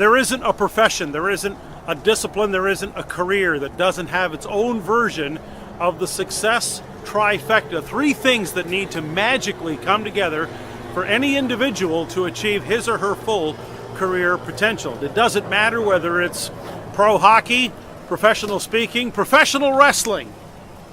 There isn't a profession, there isn't a discipline, there isn't a career that doesn't have its own version of the success trifecta. 3 things that need to magically come together for any individual to achieve his or her full career potential. It doesn't matter whether it's pro hockey, professional speaking, professional wrestling.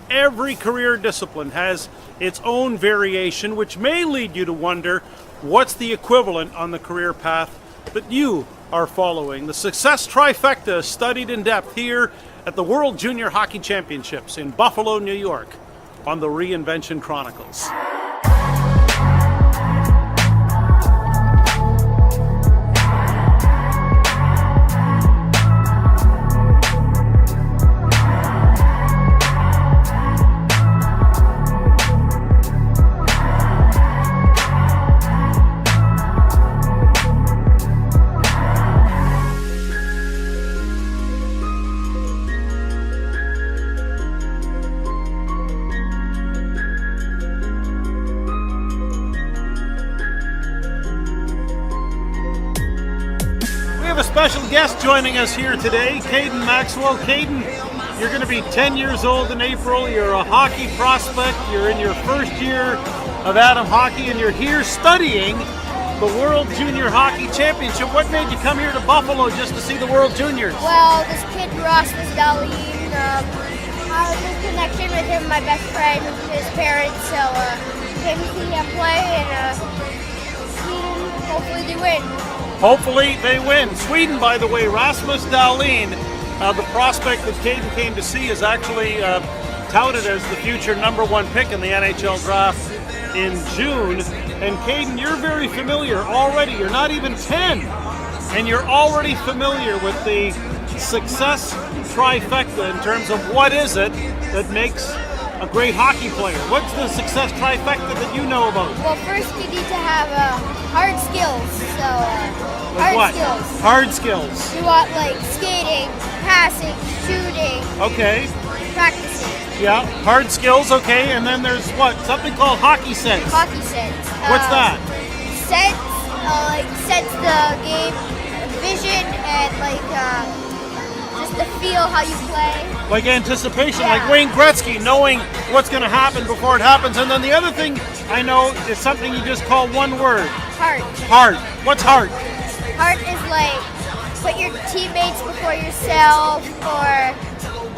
Every career discipline has its own variation, which may lead you to wonder what's the equivalent on the career path that you are following. The success trifecta is studied in depth here at the World Junior Hockey Championships in Buffalo, New York on the Reinvention Chronicles. Special guest joining us here today, Gair Maxwell. Gair, you're going to be 10 years old in April. You're a hockey prospect. You're in your first year of Adam Hockey, and you're here studying the World Junior Hockey Championship. What made you come here to Buffalo just to see the World Juniors? Well, this kid, Rasmus Dahlin, I was in connection with him, my best friend, his parents, so came to see him play, and hopefully they win. Hopefully they win. Sweden, by the way, Rasmus Dahlin, the prospect that Caden came to see, is actually touted as the future #1 pick in the NHL draft in June. And Caden, you're very familiar already. You're not even 10, and you're already familiar with the success trifecta in terms of what is it that makes a great hockey player. What's the success trifecta that you know about? Well, first you need to have hard skills. So skills. Hard skills. You want like skating, passing, shooting. Okay. Practicing. Yeah, hard skills. Okay, and then there's what? Something called hockey sense. Hockey sense. What's that? Sense, sense the game, vision, and just to feel how you play. Like anticipation, like Wayne Gretzky, knowing what's going to happen before it happens. And then the other thing I know is something you just call one word. Heart. Heart. What's heart? Heart is like put your teammates before yourself, or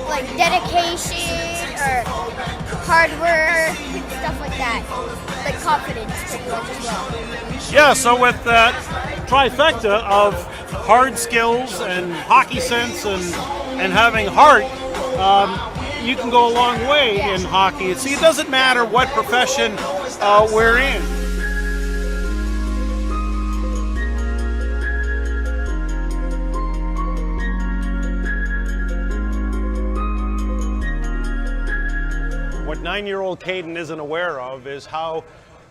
like dedication, or hard work, stuff like that. Like confidence, pretty much as well. Yeah, so with that trifecta of hard skills and hockey sense and having heart, you can go a long way in hockey. See, it doesn't matter what profession we're in. What 9-year-old Caden isn't aware of is how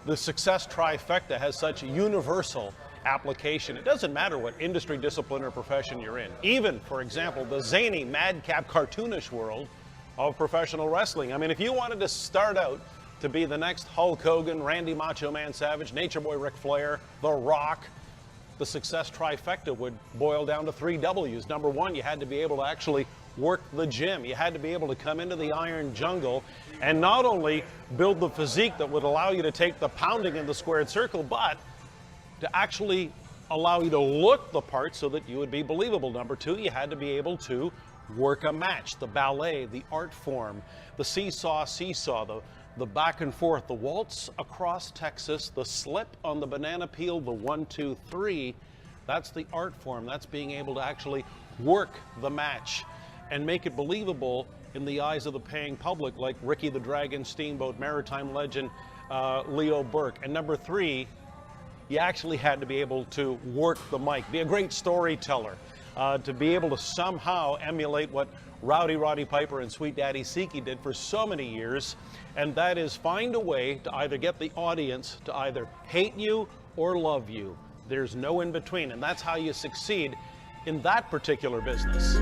the success trifecta has such universal application. It doesn't matter what industry, discipline, or profession you're in. Even, for example, the zany, madcap, cartoonish world of professional wrestling. I mean, if you wanted to start out to be the next Hulk Hogan, Randy Macho Man Savage, Nature Boy Ric Flair, The Rock, the success trifecta would boil down to 3 W's. Number 1, you had to be able to actually work the gym. You had to be able to come into the iron jungle and not only build the physique that would allow you to take the pounding in the squared circle, but to actually allow you to look the part so that you would be believable. Number 2, you had to be able to work a match, the ballet, the art form, the seesaw, the back and forth, the waltz across Texas, the slip on the banana peel, the 1, 2, 3. That's the art form. That's being able to actually work the match and make it believable in the eyes of the paying public, like Ricky the Dragon Steamboat, maritime legend Leo Burke. And number 3, you actually had to be able to work the mic, be a great storyteller, to be able to somehow emulate what Rowdy Roddy Piper and Sweet Daddy Siki did for so many years, and that is find a way to either get the audience to either hate you or love you. There's no in between, and that's how you succeed in that particular business.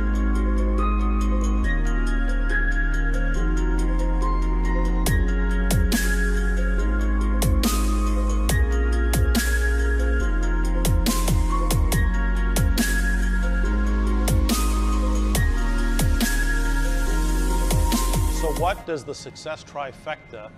what does the success trifecta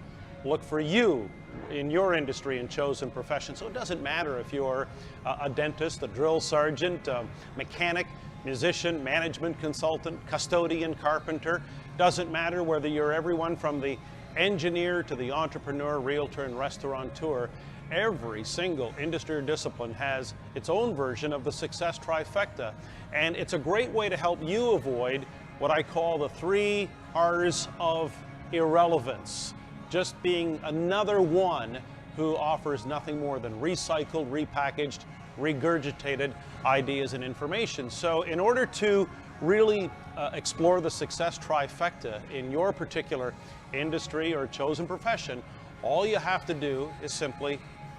look for you in your industry and chosen profession? So it doesn't matter if you're a dentist, a drill sergeant, a mechanic, musician, management consultant, custodian, carpenter. Doesn't matter whether you're everyone from the engineer to the entrepreneur, realtor, and restaurateur. Every single industry or discipline has its own version of the success trifecta, and it's a great way to help you avoid what I call the 3 R's of irrelevance. Just being another one who offers nothing more than recycled, repackaged, regurgitated ideas and information. So in order to really explore the success trifecta in your particular industry or chosen profession, all you have to do is simply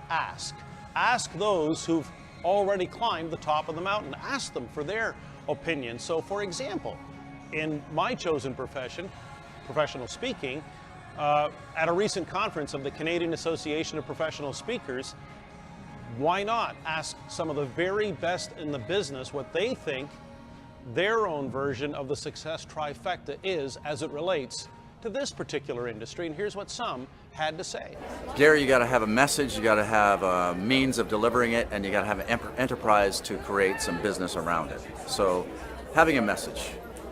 ask. Ask those who've already climbed the top of the mountain. Ask them for their opinion. So for example, in my chosen profession, professional speaking, at a recent conference of the Canadian Association of Professional Speakers, why not ask some of the very best in the business what they think their own version of the success trifecta is as it relates to this particular industry, and here's what some had to say. Gair, you got to have a message, you got to have a means of delivering it, and you got to have an enterprise to create some business around it. So having a message,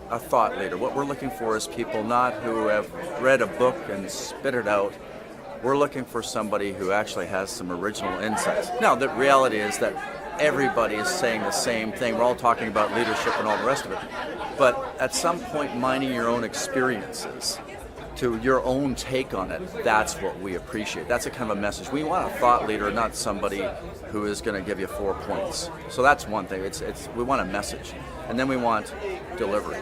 a thought leader. What we're looking for is people not who have read a book and spit it out. We're looking for somebody who actually has some original insights. Now, the reality is that everybody is saying the same thing. We're all talking about leadership and all the rest of it. But at some point, mining your own experiences to your own take on it, that's what we appreciate. That's a kind of a message. We want a thought leader, not somebody who is going to give you 4 points. So that's one thing. We want a message. And then we want delivery.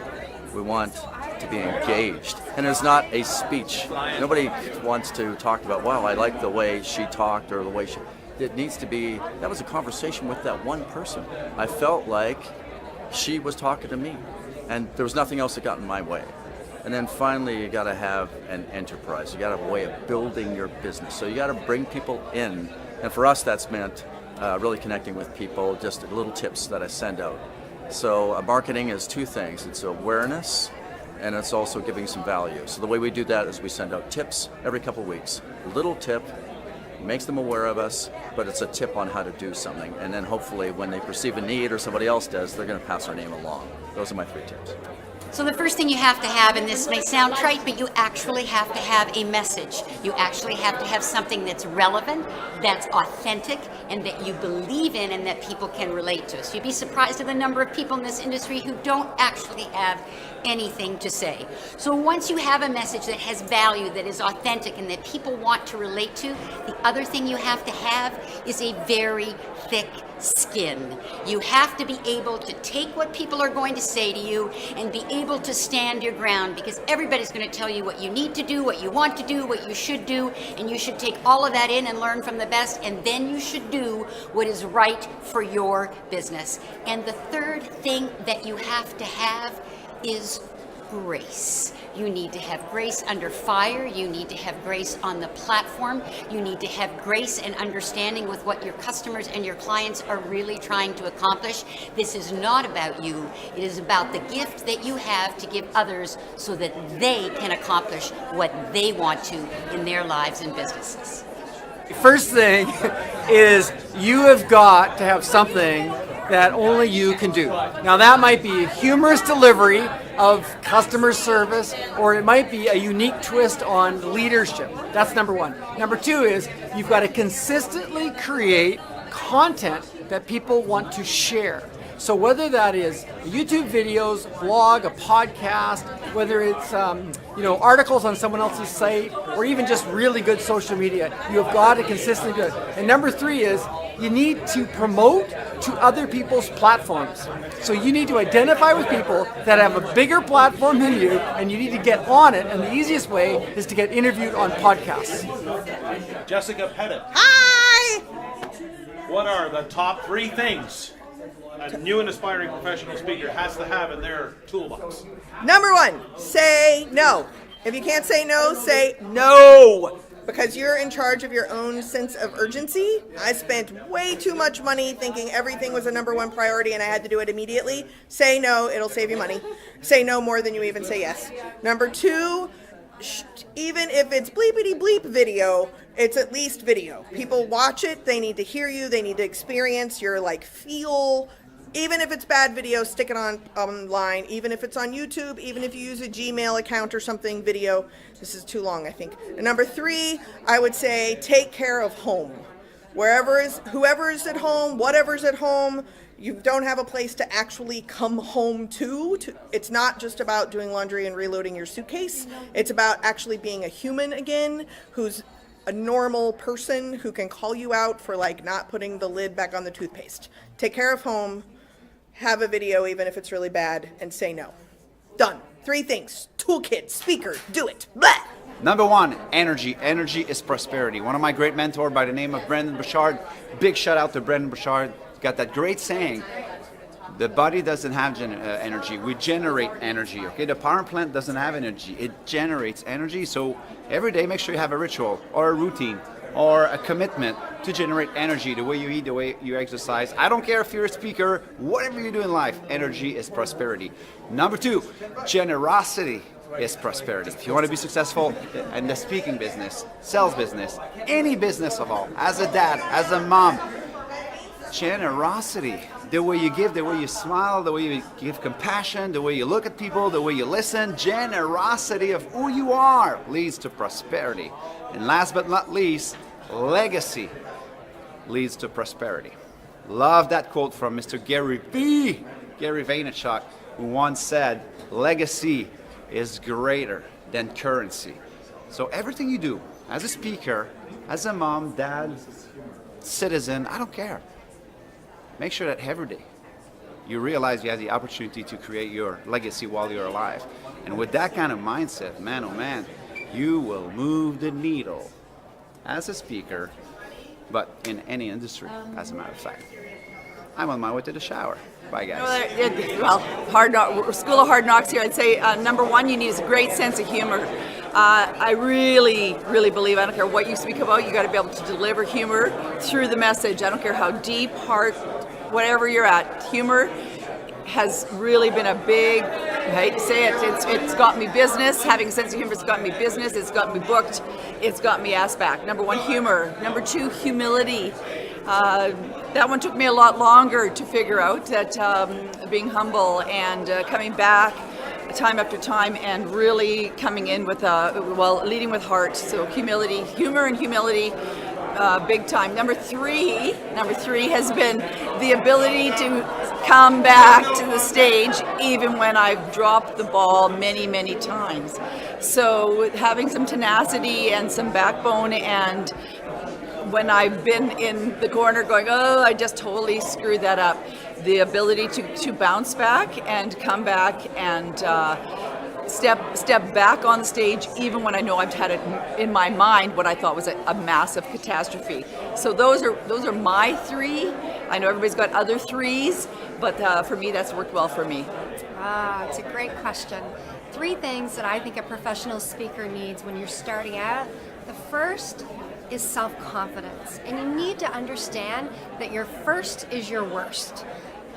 We want to be engaged. And it's not a speech. Nobody wants to talk about, wow, I like the way she talked or the way she... It needs to be, that was a conversation with that one person. I felt like she was talking to me, and there was nothing else that got in my way. And then finally, you got to have an enterprise. You got to have a way of building your business. So you got to bring people in, and for us, that's meant really connecting with people. Just little tips that I send out. So marketing is 2 things. It's awareness, and it's also giving some value. So the way we do that is we send out tips every couple of weeks. A little tip makes them aware of us, but it's a tip on how to do something. And then hopefully when they perceive a need or somebody else does, they're going to pass our name along. Those are my 3 tips. So the first thing you have to have, and this may sound trite, but you actually have to have a message. You actually have to have something that's relevant, that's authentic, and that you believe in and that people can relate to. So you'd be surprised at the number of people in this industry who don't actually have anything to say. So once you have a message that has value, that is authentic, and that people want to relate to, the other thing you have to have is a very thick skin. You have to be able to take what people are going to say to you and be able to stand your ground, because everybody's going to tell you what you need to do, what you want to do, what you should do, and you should take all of that in and learn from the best, and then you should do what is right for your business. And the third thing that you have to have is grace. You need to have grace under fire. You need to have grace on the platform. You need to have grace and understanding with what your customers and your clients are really trying to accomplish. This is not about you. It is about the gift that you have to give others so that they can accomplish what they want to in their lives and businesses. First thing is you have got to have something that only you can do. Now that might be a humorous delivery of customer service, or it might be a unique twist on leadership. That's number 1. Number 2 is you've got to consistently create content that people want to share. So whether that is YouTube videos, blog, a podcast, whether it's articles on someone else's site, or even just really good social media, you have got to consistently do it. And number 3 is you need to promote to other people's platforms. So you need to identify with people that have a bigger platform than you, and you need to get on it. And the easiest way is to get interviewed on podcasts. Jessica Pettit. Hi! What are the top 3 things a new and aspiring professional speaker has to have in their toolbox? Number 1, say no. If you can't say no, say no. Because you're in charge of your own sense of urgency. I spent way too much money thinking everything was a number 1 priority and I had to do it immediately. Say no, it'll save you money. Say no more than you even say yes. Number 2, even if it's bleepity bleep video, it's at least video. People watch it, they need to hear you, they need to experience your like feel. Even if it's bad video, stick it on online. Even if it's on YouTube, even if you use a Gmail account or something, video. This is too long, I think. And number 3, I would say take care of home. Whoever's at home, whatever's at home, you don't have a place to actually come home to. It's not just about doing laundry and reloading your suitcase. It's about actually being a human again, who's a normal person who can call you out for like not putting the lid back on the toothpaste. Take care of home, have a video even if it's really bad, and say no. Done. 3 things. Toolkit, speaker, do it. Blah! Number 1, energy. Energy is prosperity. One of my great mentors by the name of Brendan Burchard, big shout out to Brendan Burchard, got that great saying, the body doesn't have energy, we generate energy, okay? The power plant doesn't have energy, it generates energy. So every day make sure you have a ritual or a routine or a commitment to generate energy, the way you eat, the way you exercise. I don't care if you're a speaker, whatever you do in life, energy is prosperity. Number 2, generosity is prosperity. If you want to be successful in the speaking business, sales business, any business of all, as a dad, as a mom, generosity, the way you give, the way you smile, the way you give compassion, the way you look at people, the way you listen, generosity of who you are leads to prosperity. And last but not least, legacy leads to prosperity. Love that quote from Mr. Gary Vaynerchuk, who once said, legacy is greater than currency. So everything you do as a speaker, as a mom, dad, citizen, I don't care. Make sure that every day you realize you have the opportunity to create your legacy while you're alive. And with that kind of mindset, man, oh man, you will move the needle as a speaker, but in any industry, as a matter of fact. I'm on my way to the shower. Bye, guys. Well, School of Hard Knocks here. I'd say number 1, you need a great sense of humor. I really, really believe, I don't care what you speak about, you got to be able to deliver humor through the message. I don't care how deep, heart, whatever you're at. Humor has really been a big, I hate to say it, it's got me business. Having a sense of humor has got me business. It's got me booked. It's got me ass back. Number 1, humor. Number 2, humility. That one took me a lot longer to figure out, that being humble and coming back time after time and really coming in with, leading with heart. So humility, humor and humility, big time. Number three has been the ability to come back to the stage even when I've dropped the ball many, many times. So having some tenacity and some backbone, and when I've been in the corner going, oh, I just totally screwed that up, the ability to bounce back and come back and step back on the stage even when I know I've had it in my mind what I thought was a massive catastrophe. So those are my 3. I know everybody's got other 3s, but for me that's worked well for me. It's a great question. 3 things that I think a professional speaker needs when you're starting out. The first is self-confidence, and you need to understand that your first is your worst.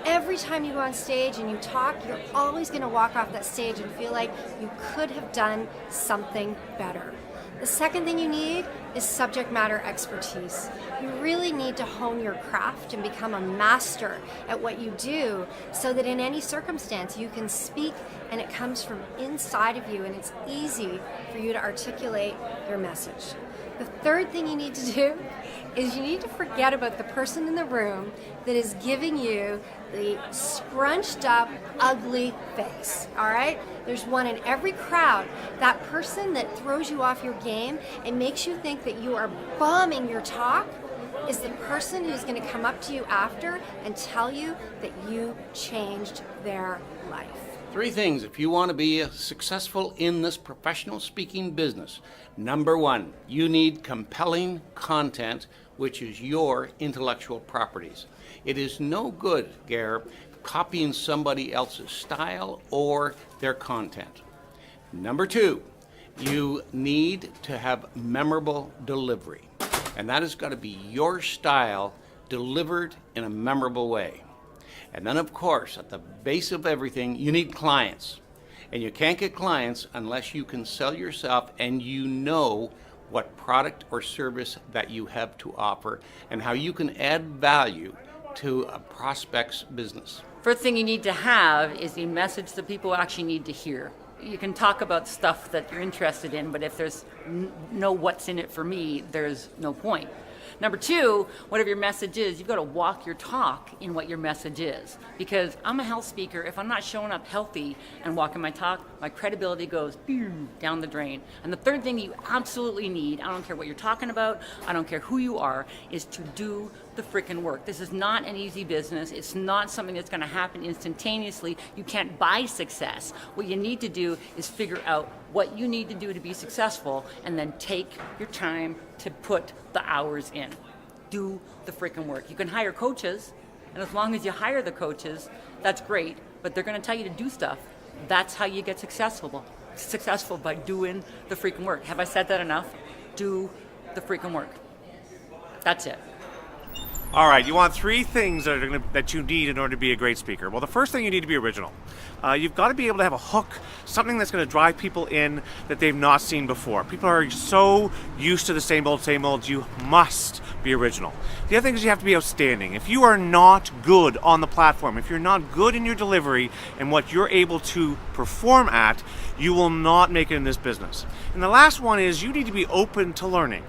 Every time you go on stage and you talk, you're always going to walk off that stage and feel like you could have done something better. The second thing you need is subject matter expertise. You really need to hone your craft and become a master at what you do so that in any circumstance you can speak and it comes from inside of you and it's easy for you to articulate your message. The third thing you need to do is you need to forget about the person in the room that is giving you the scrunched up, ugly face, all right? There's one in every crowd. That person that throws you off your game and makes you think that you are bombing your talk is the person who's going to come up to you after and tell you that you changed their life. 3 things if you want to be successful in this professional speaking business. Number 1, you need compelling content, which is your intellectual properties. It is no good, Gair, copying somebody else's style or their content. Number 2, you need to have memorable delivery. And that has got to be your style delivered in a memorable way. And then, of course, at the base of everything, you need clients. And you can't get clients unless you can sell yourself and you know what product or service that you have to offer and how you can add value to a prospect's business. First thing you need to have is a message that people actually need to hear. You can talk about stuff that you're interested in, but if there's no what's in it for me, there's no point. Number two, whatever your message is, you've got to walk your talk in what your message is. Because I'm a health speaker. If I'm not showing up healthy and walking my talk, my credibility goes down the drain. And the third thing you absolutely need, I don't care what you're talking about, I don't care who you are, is to do the frickin' work. This is not an easy business. It's not something that's going to happen instantaneously. You can't buy success. What you need to do is figure out what you need to do to be successful and then take your time to put the hours in. Do the frickin' work. You can hire coaches, and as long as you hire the coaches, that's great, but they're going to tell you to do stuff. That's how you get successful by doing the freaking work. Have I said that enough? Do the freaking work. That's it. All right, you want three things that you need in order to be a great speaker. Well, the first thing, you need to be original. You've got to be able to have a hook, something that's going to drive people in that they've not seen before. People are so used to the same old, you must be original. The other thing is you have to be outstanding. If you are not good on the platform, if you're not good in your delivery and what you're able to perform at, you will not make it in this business. And the last one is you need to be open to learning.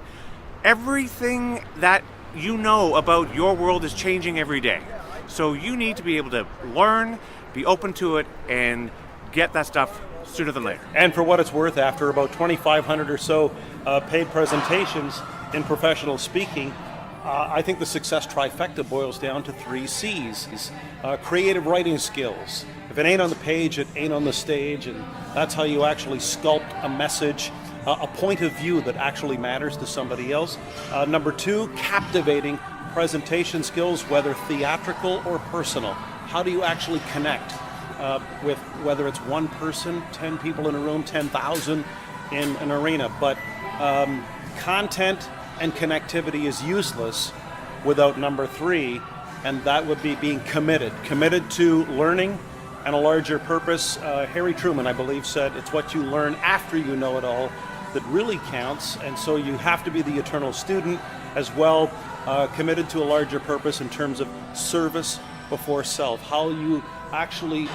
Everything that you know about your world is changing every day. So you need to be able to learn, be open to it, and get that stuff sooner than later. And for what it's worth, after about 2,500 or so paid presentations in professional speaking, I think the success trifecta boils down to 3 C's. Creative writing skills. If it ain't on the page, it ain't on the stage, and that's how you actually sculpt a message, a point of view that actually matters to somebody else. Number 2, captivating presentation skills, whether theatrical or personal. How do you actually connect with, whether it's one person, 10 people in a room, 10,000 in an arena. But content and connectivity is useless without number 3, and that would be being committed to learning and a larger purpose. Harry Truman, I believe, said it's what you learn after you know it all that really counts, and so you have to be the eternal student as well, committed to a larger purpose in terms of service before self. How you actually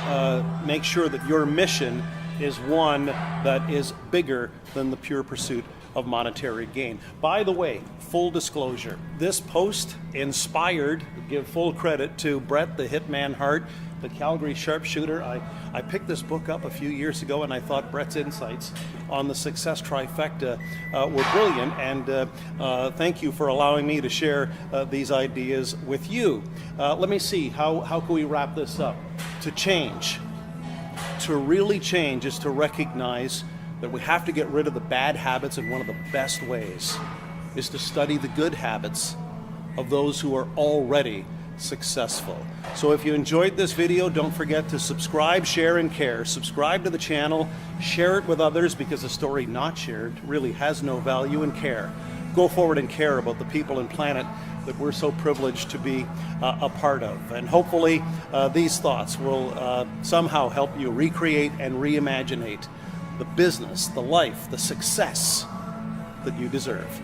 make sure that your mission is one that is bigger than the pure pursuit of monetary gain. By the way, full disclosure, this post inspired, give full credit to Brett the Hitman Hart, the Calgary sharpshooter. I picked this book up a few years ago, and I thought Brett's insights on the success trifecta were brilliant, and thank you for allowing me to share these ideas with you. Let me see, how can we wrap this up? To change, to really change, is to recognize that we have to get rid of the bad habits, and one of the best ways is to study the good habits of those who are already successful. So if you enjoyed this video, don't forget to subscribe, share, and care. Subscribe to the channel, share it with others, because a story not shared really has no value, and care. Go forward and care about the people and planet that we're so privileged to be a part of. And hopefully these thoughts will somehow help you recreate and reimaginate the business, the life, the success that you deserve.